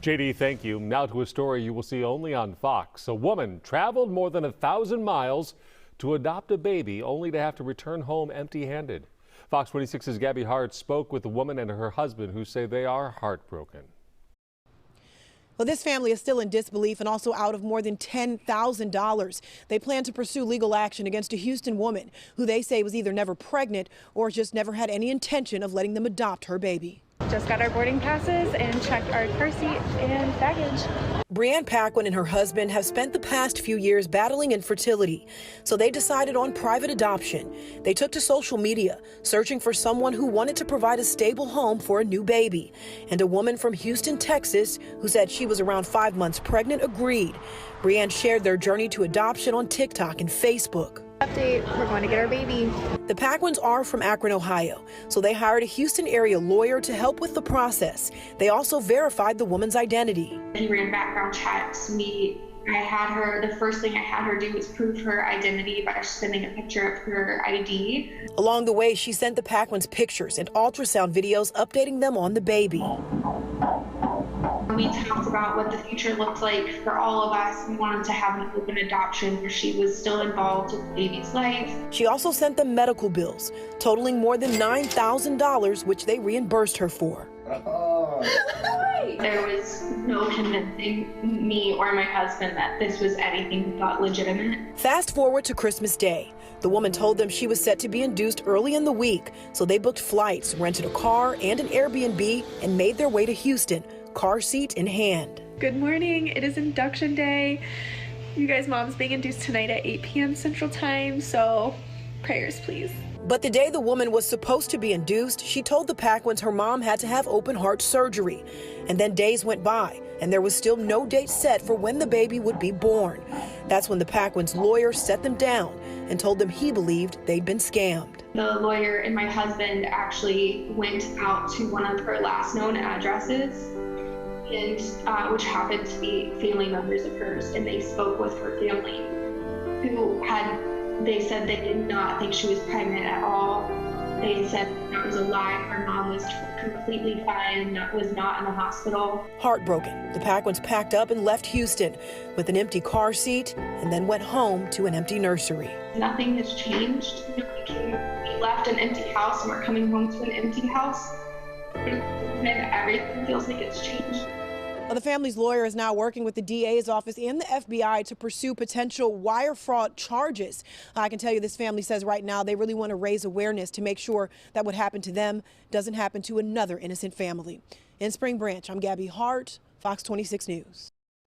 JD, thank you. Now to a story you will see only on Fox. A woman traveled more than 1,000 miles to adopt a baby, only to have to return home empty-handed. Fox 26's Gabby Hart spoke with the woman and her husband, who say they are heartbroken. Well, this family is still in disbelief and also out of more than $10,000. They plan to pursue legal action against a Houston woman who they say was either never pregnant or just never had any intention of letting them adopt her baby. Just got our boarding passes and checked our car seat and baggage. Brianne Paquin and her husband have spent the past few years battling infertility, so they decided on private adoption. They took to social media, searching for someone who wanted to provide a stable home for a new baby. And a woman from Houston, Texas, who said she was around 5 months pregnant, agreed. Brianne shared their journey to adoption on TikTok and Facebook. Update, we're going to get our baby. The Paquins are from Akron, Ohio, so they hired a Houston area lawyer to help with the process. They also verified the woman's identity. He ran background checks. The first thing I had her do was prove her identity by sending a picture of her ID. Along the way, she sent the Paquins pictures and ultrasound videos updating them on the baby. We talked about what the future looked like for all of us. We wanted to have an open adoption where she was still involved with the baby's life. She also sent them medical bills, totaling more than $9,000, which they reimbursed her for. There was no convincing me or my husband that this was anything but legitimate. Fast forward to Christmas Day. The woman told them she was set to be induced early in the week, so they booked flights, rented a car and an Airbnb, and made their way to Houston, car seat in hand. Good morning, it is induction day. You guys, mom's being induced tonight at 8 p.m. Central Time, so prayers, please. But the day the woman was supposed to be induced, she told the Paquins her mom had to have open heart surgery. And then days went by, and there was still no date set for when the baby would be born. That's when the Paquins' lawyer set them down and told them he believed they'd been scammed. The lawyer and my husband actually went out to one of her last known addresses, which happened to be family members of hers, and they spoke with her family, they said they did not think she was pregnant at all. They said that was a lie. Her mom was completely fine, was not in the hospital. Heartbroken, the Paquins packed up and left Houston with an empty car seat and then went home to an empty nursery. Nothing has changed. We left an empty house and we're coming home to an empty house. And everything feels like it's changed. Well, the family's lawyer is now working with the DA's office and the FBI to pursue potential wire fraud charges. I can tell you this family says right now they really want to raise awareness to make sure that what happened to them doesn't happen to another innocent family. In Spring Branch, I'm Gabby Hart, Fox 26 News.